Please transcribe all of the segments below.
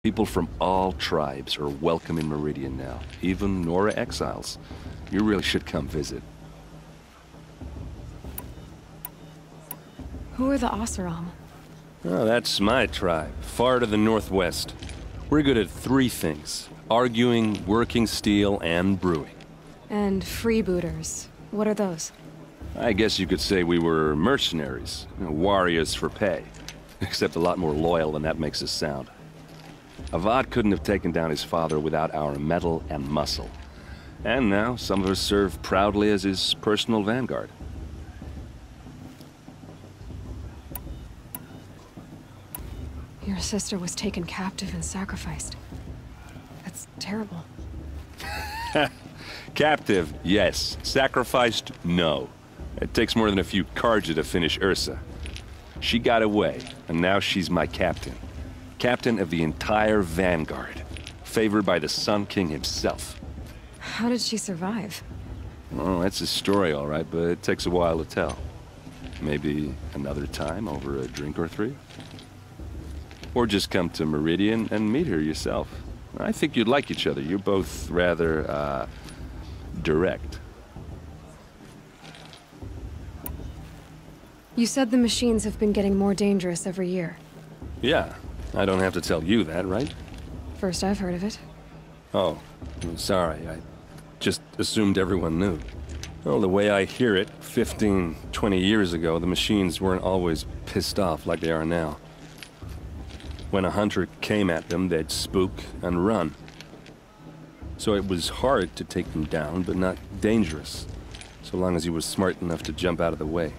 People from all tribes are welcome in Meridian now, even Nora exiles. You really should come visit. Who are the Oseram? Oh, that's my tribe, far to the northwest. We're good at three things: arguing, working steel, and brewing. And freebooters. What are those? I guess you could say we were mercenaries, warriors for pay. Except a lot more loyal than that makes us sound. Avad couldn't have taken down his father without our metal and muscle. And now, some of us serve proudly as his personal vanguard. Your sister was taken captive and sacrificed. That's terrible. Captive, yes. Sacrificed, no. It takes more than a few Carja to finish Ursa. She got away, and now she's my captain. Captain of the entire Vanguard. Favored by the Sun King himself. How did she survive? Well, that's a story, all right, but it takes a while to tell. Maybe another time over a drink or three? Or just come to Meridian and meet her yourself. I think you'd like each other. You're both rather, direct. You said the machines have been getting more dangerous every year. Yeah, I don't have to tell you that, right? First I've heard of it. Oh, I'm sorry. I just assumed everyone knew. Well, the way I hear it, 15, 20 years ago, the machines weren't always pissed off like they are now. When a hunter came at them, they'd spook and run. So it was hard to take them down, but not dangerous, so long as he was smart enough to jump out of the way.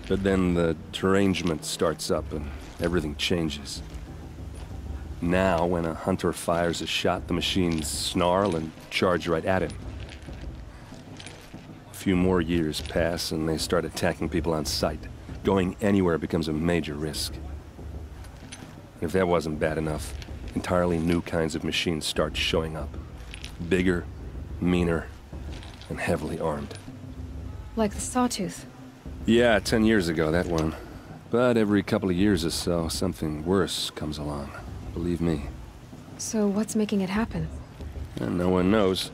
But then the derangement starts up and everything changes. Now, when a hunter fires a shot, the machines snarl and charge right at him. A few more years pass and they start attacking people on sight. Going anywhere becomes a major risk. If that wasn't bad enough, entirely new kinds of machines start showing up. Bigger, meaner, and heavily armed. Like the Sawtooth. Yeah, 10 years ago, that one. But every couple of years or so, something worse comes along. Believe me. So what's making it happen? And no one knows.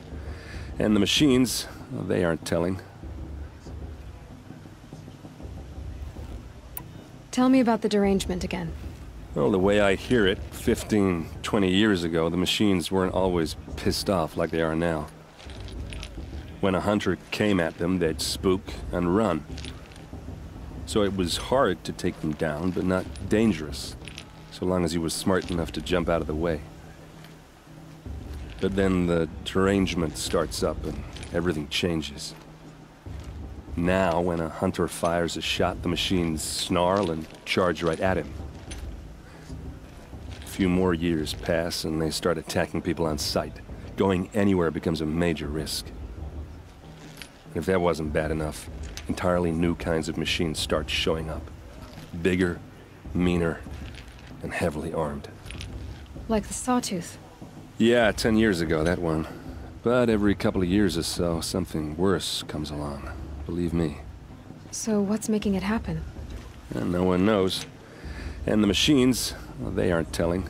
And the machines, well, they aren't telling. Tell me about the derangement again. Well, the way I hear it, 15, 20 years ago, the machines weren't always pissed off like they are now. When a hunter came at them, they'd spook and run. So it was hard to take them down, but not dangerous, so long as he was smart enough to jump out of the way. But then the derangement starts up and everything changes. Now, when a hunter fires a shot, the machines snarl and charge right at him. A few more years pass and they start attacking people on sight. Going anywhere becomes a major risk. If that wasn't bad enough, entirely new kinds of machines start showing up. Bigger, meaner, and heavily armed. Like the Sawtooth. Yeah, 10 years ago, that one. But every couple of years or so, something worse comes along. Believe me. So what's making it happen? And no one knows. And the machines, well, they aren't telling.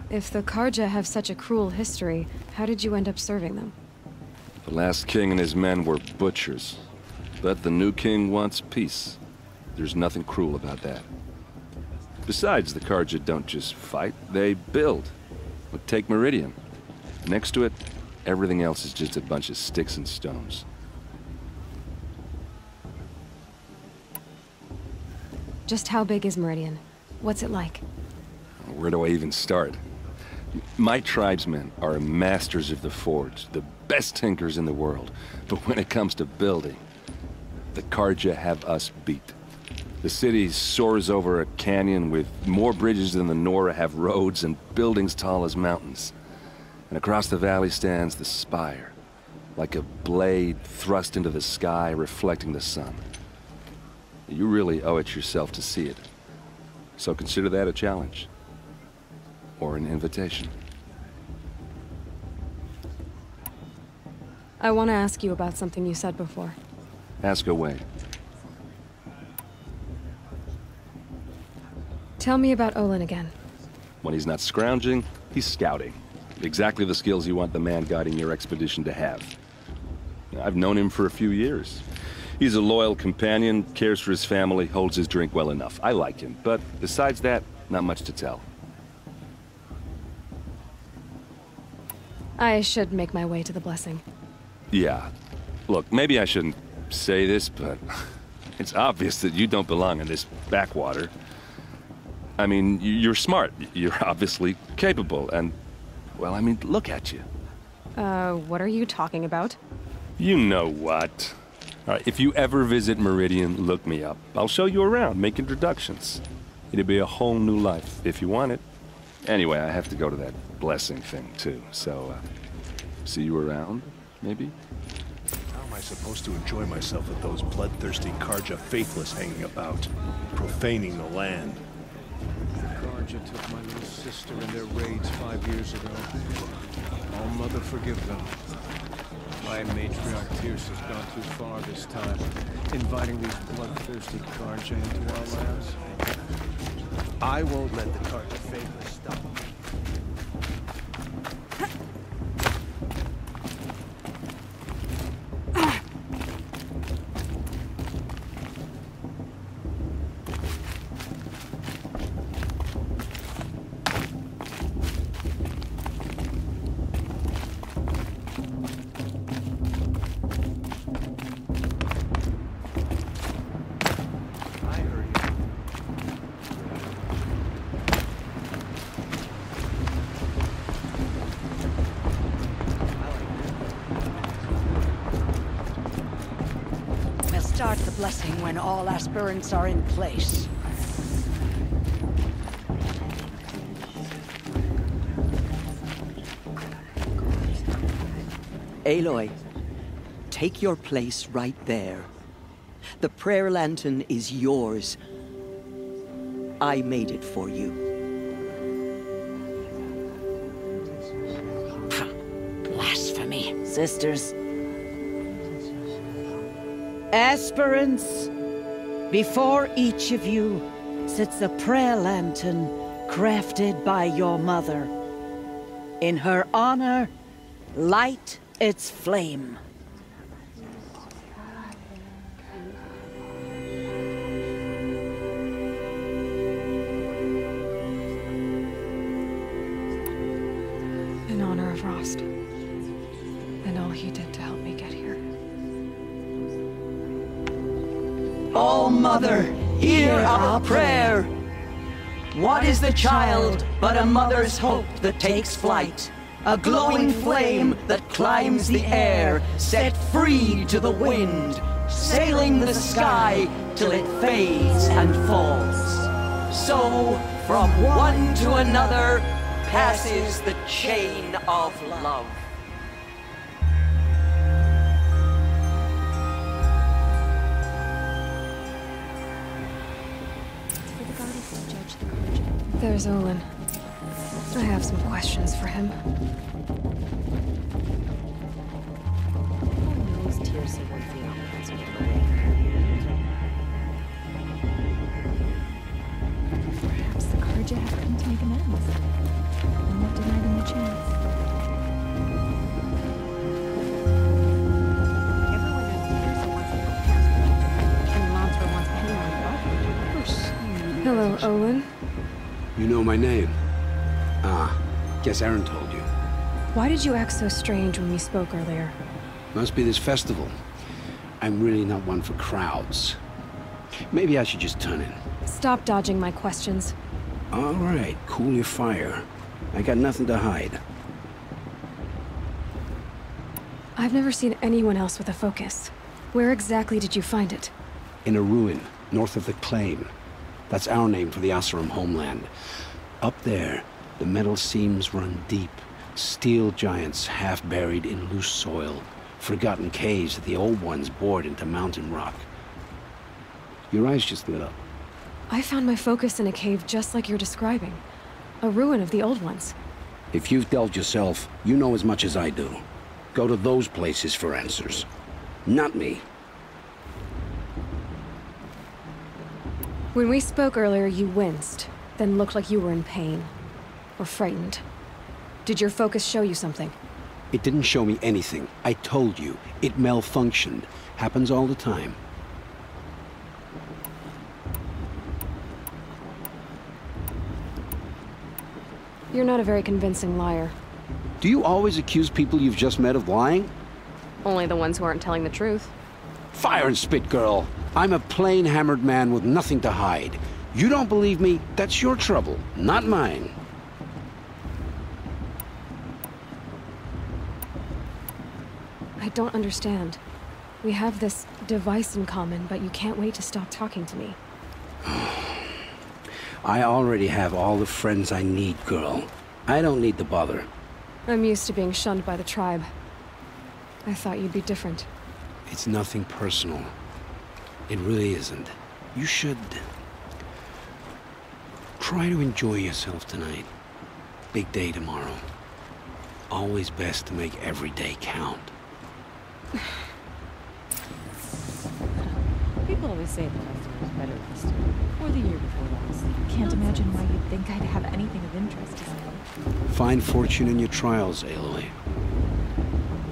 If the Carja have such a cruel history, how did you end up serving them? The last king and his men were butchers. But the new king wants peace. There's nothing cruel about that. Besides, the Carja don't just fight, they build. But take Meridian. Next to it, everything else is just a bunch of sticks and stones. Just how big is Meridian? What's it like? Where do I even start? My tribesmen are masters of the forge, the best tinkers in the world. But when it comes to building, the Carja have us beat. The city soars over a canyon with more bridges than the Nora have roads and buildings tall as mountains. And across the valley stands the spire, like a blade thrust into the sky reflecting the sun. You really owe it yourself to see it. So consider that a challenge. Or an invitation. I want to ask you about something you said before. Ask away. Tell me about Olin again. When he's not scrounging, he's scouting. Exactly the skills you want the man guiding your expedition to have. I've known him for a few years. He's a loyal companion, cares for his family, holds his drink well enough. I like him, but besides that, not much to tell. I should make my way to the blessing. Yeah. Look, maybe I shouldn't say this, but it's obvious that you don't belong in this backwater. I mean, you're smart. You're obviously capable, and, well, I mean, look at you. What are you talking about? You know what. All right, if you ever visit Meridian, look me up. I'll show you around, make introductions. It'll be a whole new life, if you want it. Anyway, I have to go to that blessing thing, too, so, see you around, maybe? How am I supposed to enjoy myself with those bloodthirsty Karja faithless hanging about, profaning the land? Karja took my little sister in their raids 5 years ago. All Mother forgive them. My matriarch Tyr's has gone too far this time, inviting these bloodthirsty Karja into our lands. I won't let the Karja faithless stop me. Start the blessing when all aspirants are in place. Aloy, take your place right there. The prayer lantern is yours. I made it for you. Blasphemy. Sisters. Aspirants, before each of you sits a prayer lantern crafted by your mother. In her honor, light its flame. In honor of Rost. And all he did to help me get here. Oh, Mother, hear our prayer. What is the child but a mother's hope that takes flight? A glowing flame that climbs the air, set free to the wind, sailing the sky till it fades and falls. So, from one to another, passes the chain of love. There's Olin. I have some questions for him. Perhaps the Karja have come to make amends. And won't deny them the chance. Everyone knows Tyrsa wants to help Casper. And Monster wants to hang on to us. Hello, Olin. You know my name? Ah, guess Aaron told you. Why did you act so strange when we spoke earlier? Must be this festival. I'm really not one for crowds. Maybe I should just turn in. Stop dodging my questions. All right, cool your fire. I got nothing to hide. I've never seen anyone else with a focus. Where exactly did you find it? In a ruin, north of the Claim. That's our name for the Oseram homeland. Up there, the metal seams run deep. Steel giants half buried in loose soil. Forgotten caves that the old ones bored into mountain rock. Your eyes just lit up. I found my focus in a cave just like you're describing. A ruin of the old ones. If you've delved yourself, you know as much as I do. Go to those places for answers. Not me. When we spoke earlier, you winced. then looked like you were in pain. Or frightened. Did your focus show you something? It didn't show me anything. I told you. It malfunctioned. Happens all the time. You're not a very convincing liar. Do you always accuse people you've just met of lying? Only the ones who aren't telling the truth. Fire and spit, girl. I'm a plain hammered man with nothing to hide. You don't believe me? That's your trouble, not mine. I don't understand. We have this device in common, but you can't wait to stop talking to me. I already have all the friends I need, girl. I don't need the bother. I'm used to being shunned by the tribe. I thought you'd be different. It's nothing personal. It really isn't. You should... try to enjoy yourself tonight. Big day tomorrow. Always best to make every day count. People always say the last year was better this year. Or the year before last. Can't imagine why you'd think I'd have anything of interest to say. Find fortune in your trials, Aloy.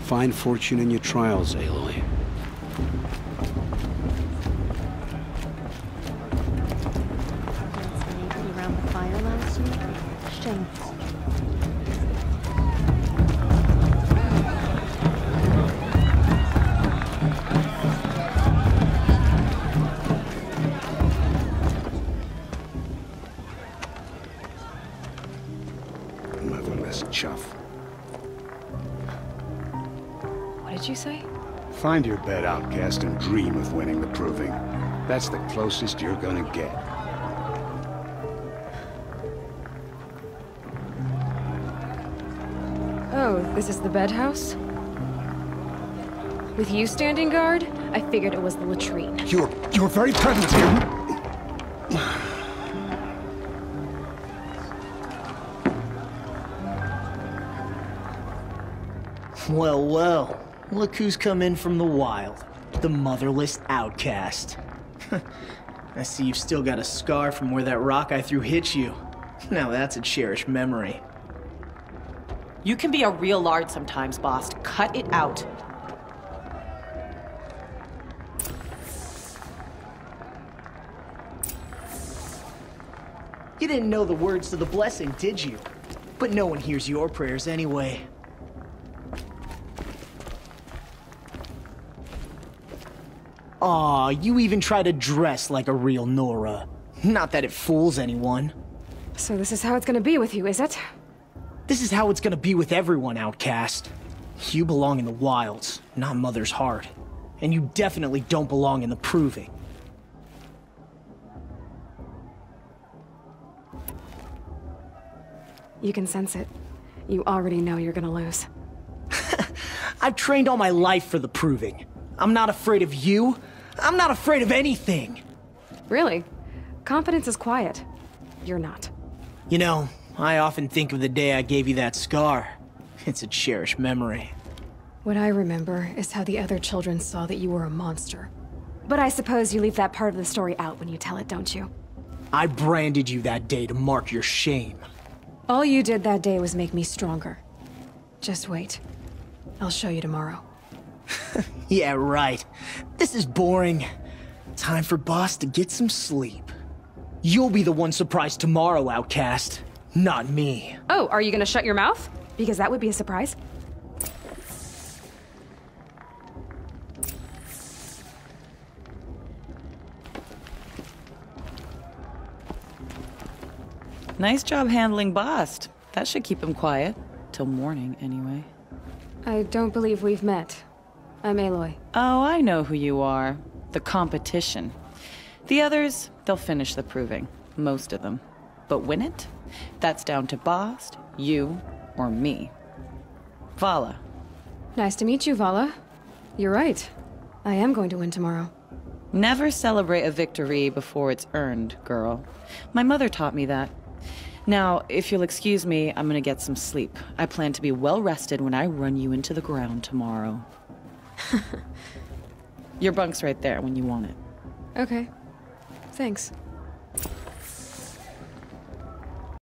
Find fortune in your trials, Aloy. Maybe around the fire last year? Shameful. Motherless chuff. What did you say? Find your bed, outcast, and dream of winning the proving. That's the closest you're gonna get. Oh, this is the bed house? With you standing guard, I figured it was the latrine. Your very presence here... Well, well. Look who's come in from the wild. The motherless outcast. I see you've still got a scar from where that rock I threw hit you. Now that's a cherished memory. You can be a real lard sometimes, boss. Cut it out. You didn't know the words to the blessing, did you? But no one hears your prayers anyway. Aw, you even try to dress like a real Nora. Not that it fools anyone. So this is how it's gonna be with you, is it? This is how it's gonna be with everyone, outcast. You belong in the wilds, not Mother's heart. And you definitely don't belong in the proving. You can sense it. You already know you're gonna lose. I've trained all my life for the proving. I'm not afraid of you. I'm not afraid of anything. Really? Confidence is quiet. You're not. You know, I often think of the day I gave you that scar. It's a cherished memory. What I remember is how the other children saw that you were a monster. But I suppose you leave that part of the story out when you tell it, don't you? I branded you that day to mark your shame. All you did that day was make me stronger. Just wait. I'll show you tomorrow. Yeah, right. This is boring. Time for Boss to get some sleep. You'll be the one surprised tomorrow, outcast. Not me. Oh, are you gonna shut your mouth? Because that would be a surprise. Nice job handling Bast. That should keep him quiet. Till morning, anyway. I don't believe we've met. I'm Aloy. Oh, I know who you are. The competition. The others, they'll finish the proving. Most of them. But win it? That's down to Bast, you, or me. Vala. Nice to meet you, Vala. You're right. I am going to win tomorrow. Never celebrate a victory before it's earned, girl. My mother taught me that. Now, if you'll excuse me, I'm gonna get some sleep. I plan to be well rested when I run you into the ground tomorrow. Your bunk's right there when you want it. Okay. Thanks.